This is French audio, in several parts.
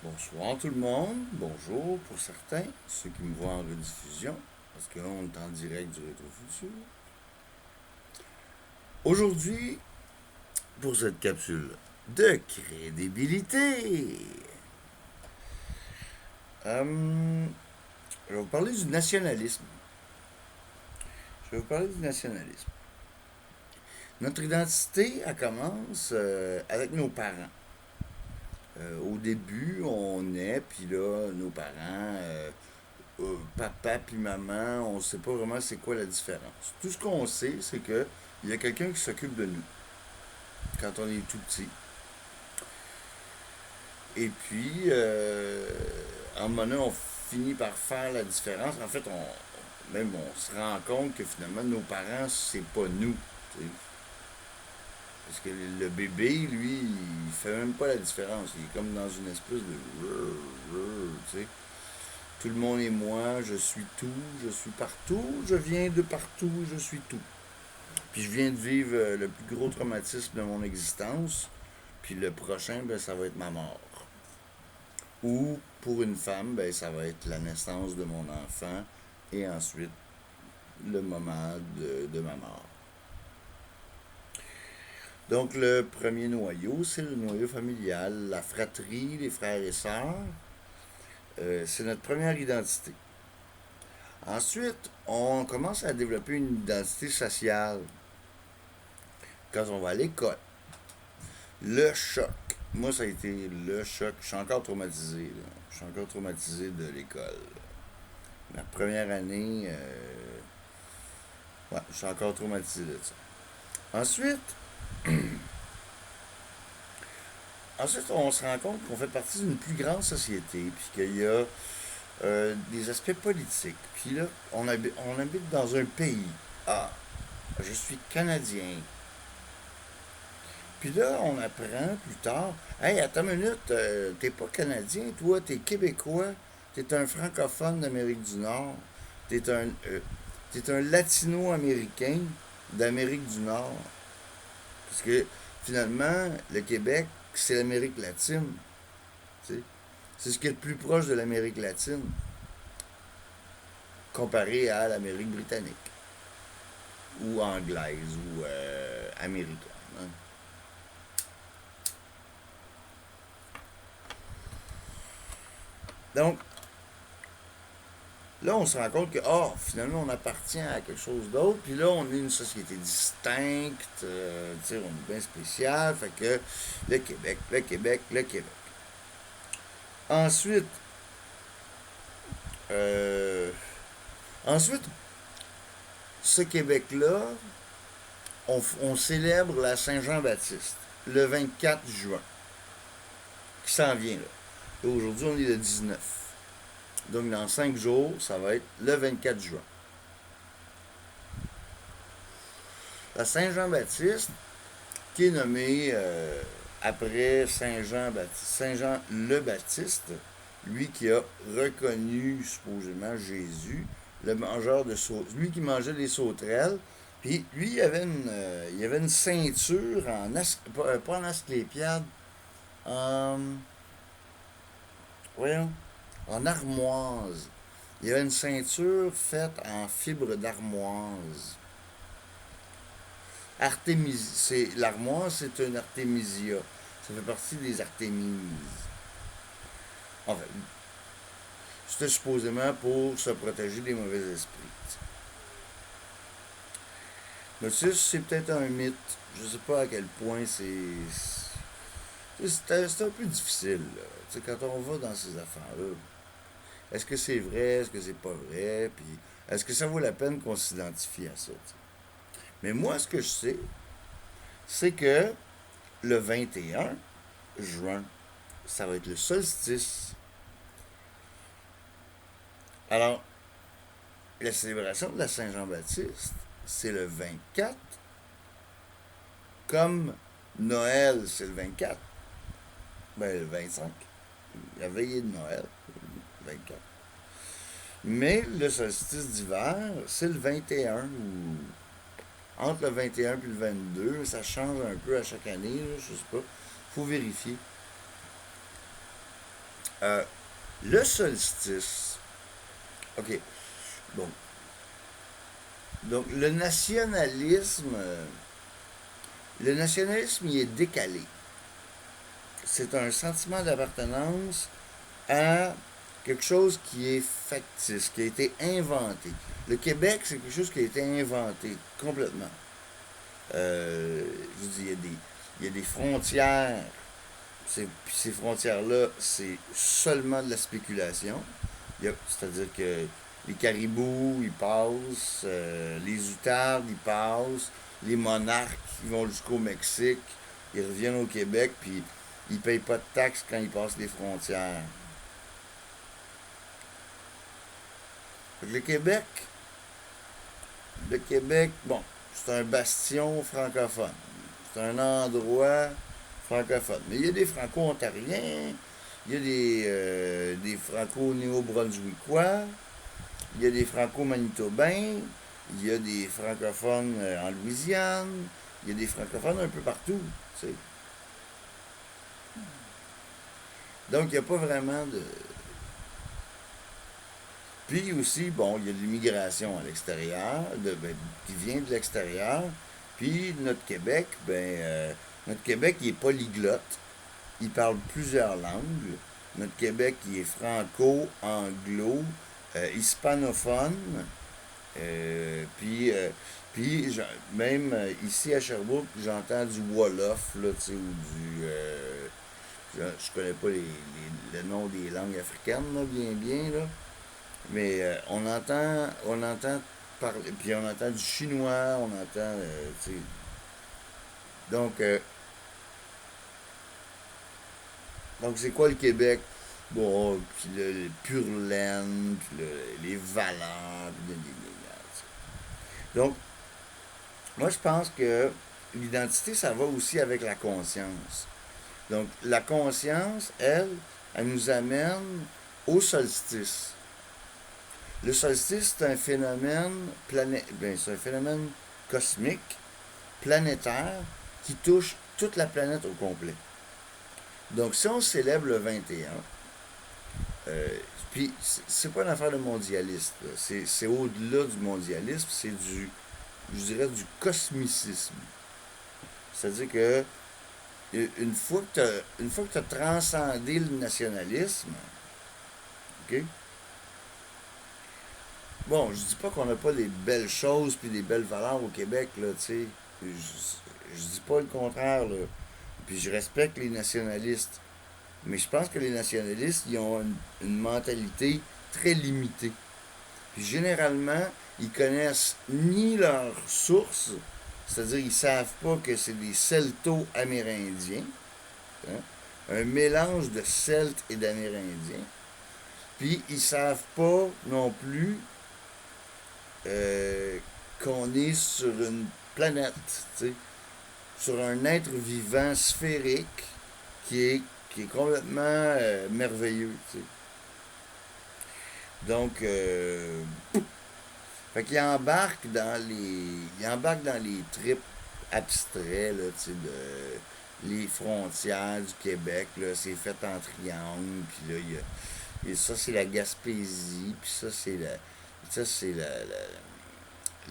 Bonsoir tout le monde, bonjour pour certains, ceux qui me voient en rediffusion, parce que là on est en direct du Rétro Futur. Aujourd'hui, pour cette capsule de crédibilité, euh, je vais vous parler du nationalisme. Je vais vous parler du nationalisme. Notre identité, elle commence avec nos parents. Au début, on naît, puis là, nos parents, papa puis maman, on ne sait pas vraiment c'est quoi la différence. Tout ce qu'on sait, c'est que il y a quelqu'un qui s'occupe de nous quand on est tout petit. Et puis, à un moment donné, on finit par faire la différence. En fait, même on se rend compte que finalement, nos parents, c'est pas nous. T'sais. Parce que le bébé, lui, il fait même pas la différence. Il est comme dans une espèce de... Tu sais. Tout le monde est moi, je suis tout, je suis partout, je viens de partout, je suis tout. Puis je viens de vivre le plus gros traumatisme de mon existence. Puis le prochain, ben, ça va être ma mort. Ou pour une femme, ben, ça va être la naissance de mon enfant et ensuite le moment de ma mort. Donc le premier noyau, c'est le noyau familial, la fratrie, les frères et sœurs. C'est notre première identité. Ensuite, on commence à développer une identité sociale quand on va à l'école. Le choc. Moi, ça a été le choc. Je suis encore traumatisé. Là. Je suis encore traumatisé de l'école. Ma première année, ouais, je suis encore traumatisé de ça. Ensuite, ensuite, on se rend compte qu'on fait partie d'une plus grande société, puis qu'il y a des aspects politiques. Puis là, on habite dans un pays. Ah, je suis Canadien. Puis là, on apprend plus tard, hey, attends une minute, t'es pas Canadien, toi, t'es Québécois, t'es un francophone d'Amérique du Nord, t'es un, euh, t'es un latino-américain d'Amérique du Nord. Parce que finalement, le Québec, c'est l'Amérique latine. Tu sais. C'est ce qui est le plus proche de l'Amérique latine, comparé à l'Amérique britannique, ou anglaise, ou américaine. Hein. Donc, là, on se rend compte que, finalement, on appartient à quelque chose d'autre. Puis là, on est une société distincte, on est bien spécial. Fait que le Québec, le Québec, le Québec. Ensuite, euh, ensuite, ce Québec-là, on célèbre la Saint-Jean-Baptiste le 24 juin, qui s'en vient là. Et aujourd'hui, on est le 19. Donc, dans 5 jours, ça va être le 24 juin. La Saint-Jean-Baptiste, qui est nommé après Saint Jean le Baptiste, lui qui a reconnu supposément Jésus, le mangeur de sauterelles, lui qui mangeait les sauterelles, puis lui il avait une ceinture pas en asclépiade, en, voyons, en armoise. Il y avait une ceinture faite en fibre d'armoise. L'armoire, c'est une artémisia. Ça fait partie des artémises. Enfin, c'était supposément pour se protéger des mauvais esprits. Mais ça, c'est peut-être un mythe. Je sais pas à quel point c'est un peu difficile. Là. Tu sais, quand on va dans ces affaires-là, est-ce que c'est vrai, est-ce que c'est pas vrai, puis est-ce que ça vaut la peine qu'on s'identifie à ça? T'sais? Mais moi, ce que je sais, c'est que le 21 juin, ça va être le solstice. Alors, la célébration de la Saint-Jean-Baptiste, c'est le 24, comme Noël, c'est le 24, ben le 25, la veillée de Noël, le 24. Mais le solstice d'hiver, c'est le 21, ou entre le 21 et le 22, ça change un peu à chaque année, là, je sais pas, faut vérifier. Euh, le solstice, OK, bon. Donc, le nationalisme, il est décalé. C'est un sentiment d'appartenance à quelque chose qui est factice, qui a été inventé. Le Québec, c'est quelque chose qui a été inventé complètement. Je vous dis, il y a des frontières. Puis ces frontières-là, c'est seulement de la spéculation. C'est-à-dire que les caribous, ils passent, les outardes, ils passent, les monarques, ils vont jusqu'au Mexique, ils reviennent au Québec, puis ils payent pas de taxes quand ils passent les frontières. Fait que le Québec, bon, c'est un bastion francophone. C'est un endroit francophone. Mais il y a des franco-ontariens, il y a des franco-néo-brunswickois, il y a des franco-manitobains, il y a des francophones en Louisiane, il y a des francophones un peu partout. Tu sais. Donc, il n'y a pas vraiment de. Puis aussi, bon, il y a de l'immigration à l'extérieur, qui vient de l'extérieur. Puis notre Québec, notre Québec, il est polyglotte. Il parle plusieurs langues. Notre Québec, il est franco, anglo, hispanophone. Puis même ici à Sherbrooke, j'entends du Wolof, là, tu sais, ou je connais pas le nom des langues africaines, là, bien, là. Mais on entend parler, puis on entend du chinois, on entend, tu sais. Donc, euh, donc c'est quoi le Québec? Bon, puis le pur laine, puis les valeurs, puis donc, moi, je pense que l'identité, ça va aussi avec la conscience. Donc, la conscience, elle nous amène au solstice. Le solstice, c'est un phénomène cosmique, planétaire, qui touche toute la planète au complet. Donc, si on célèbre le 21, puis c'est pas une affaire de mondialiste, c'est au-delà du mondialisme, je dirais, du cosmicisme. C'est-à-dire que une fois que tu as transcendé le nationalisme, OK? Bon, je dis pas qu'on n'a pas des belles choses puis des belles valeurs au Québec, là, tu sais. Je dis pas le contraire, là. Puis je respecte les nationalistes. Mais je pense que les nationalistes, ils ont une mentalité très limitée. Puis généralement, ils connaissent ni leurs sources, c'est-à-dire ils savent pas que c'est des celto-amérindiens, hein, un mélange de celtes et d'amérindiens. Puis ils savent pas non plus euh, qu'on est sur une planète, tu sais, sur un être vivant sphérique qui est, qui est complètement merveilleux. Tu sais. Donc, fait qu'il embarque dans les trips abstraits, là, tu sais, les frontières du Québec, là, c'est fait en triangle, puis là, et ça, c'est la Gaspésie, puis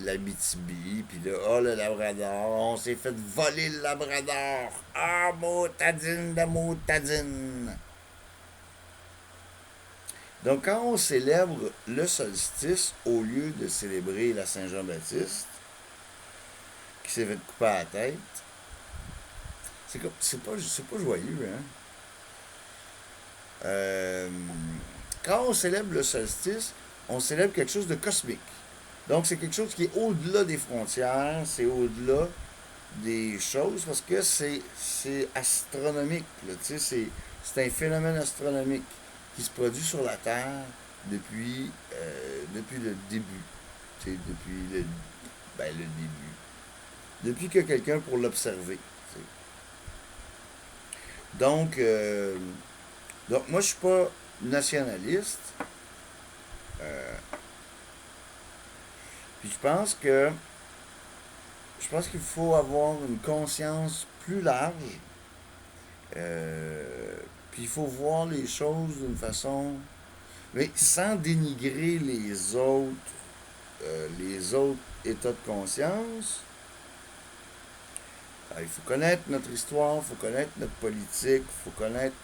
l'Abitibi, puis là, oh, le Labrador, on s'est fait voler le Labrador. Ah, motadine de motadine. Donc, quand on célèbre le solstice, au lieu de célébrer la Saint-Jean-Baptiste, qui s'est fait couper à la tête, c'est pas joyeux, hein? Euh, Quand on célèbre le solstice, on célèbre quelque chose de cosmique. Donc, c'est quelque chose qui est au-delà des frontières, c'est au-delà des choses, parce que c'est astronomique, là, tu sais, c'est un phénomène astronomique qui se produit sur la Terre depuis le début. Tu sais, le début. Depuis que quelqu'un pour l'observer. Tu sais. Donc, euh, donc, moi, je suis pas nationaliste. euh, Puis je pense qu'il faut avoir une conscience plus large. Euh, Puis il faut voir les choses d'une façon, mais sans dénigrer les autres états de conscience. Il faut connaître notre histoire, il faut connaître notre politique, il faut connaître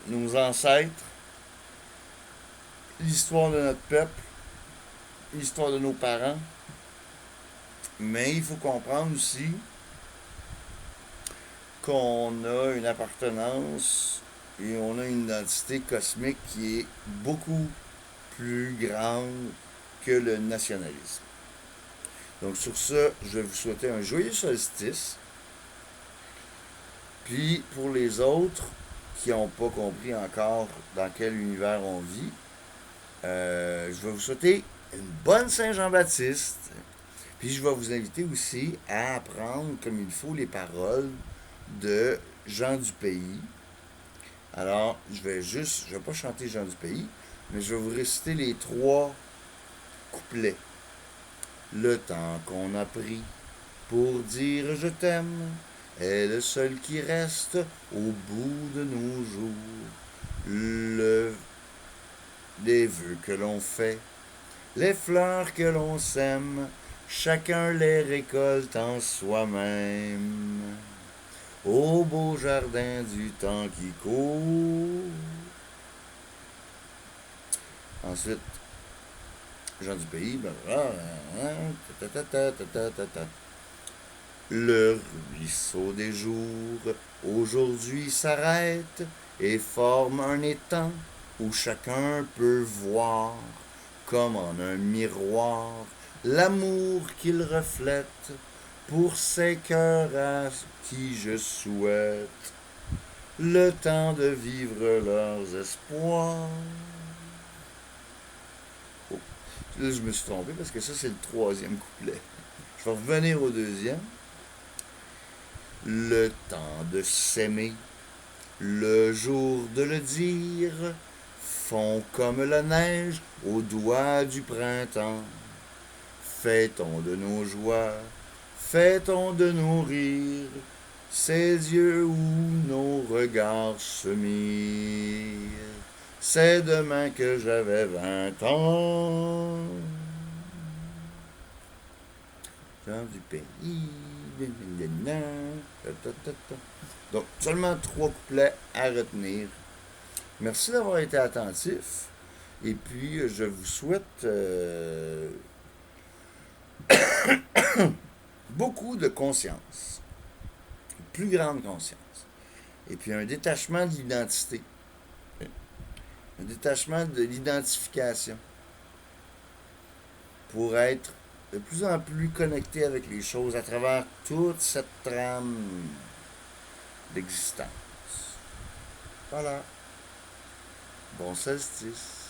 nos ancêtres, l'histoire de notre peuple, l'histoire de nos parents. Mais il faut comprendre aussi qu'on a une appartenance et on a une identité cosmique qui est beaucoup plus grande que le nationalisme. Donc sur ça, je vais vous souhaiter un joyeux solstice. Puis pour les autres qui n'ont pas compris encore dans quel univers on vit, je vais vous souhaiter une bonne Saint-Jean-Baptiste. Puis je vais vous inviter aussi à apprendre comme il faut les paroles de Jean du Pays. Alors, je vais pas chanter Jean du Pays, mais je vais vous réciter les 3 couplets. Le temps qu'on a pris pour dire je t'aime est le seul qui reste au bout de nos jours. Les vœux que l'on fait, les fleurs que l'on sème, chacun les récolte en soi-même. Au beau jardin du temps qui court. Ensuite, Jean du Pays, le ruisseau des jours aujourd'hui s'arrête et forme un étang où chacun peut voir, comme en un miroir, l'amour qu'il reflète pour ces cœurs à qui je souhaite le temps de vivre leurs espoirs. Oh, là je me suis trompé parce que ça c'est le 3e couplet. Je vais revenir au 2e. Le temps de s'aimer, le jour de le dire, fond comme la neige au doigt du printemps. Fêtons de nos joies, fêtons de nos rires, ces yeux où nos regards se mirent. C'est demain que j'avais 20 ans. Jean du Pays. Donc, seulement 3 couplets à retenir. Merci d'avoir été attentif. Et puis, je vous souhaite beaucoup de conscience. Une plus grande conscience. Et puis, un détachement de l'identité. Un détachement de l'identification. Pour être de plus en plus connecté avec les choses à travers toute cette trame d'existence. Voilà. Bon solstice.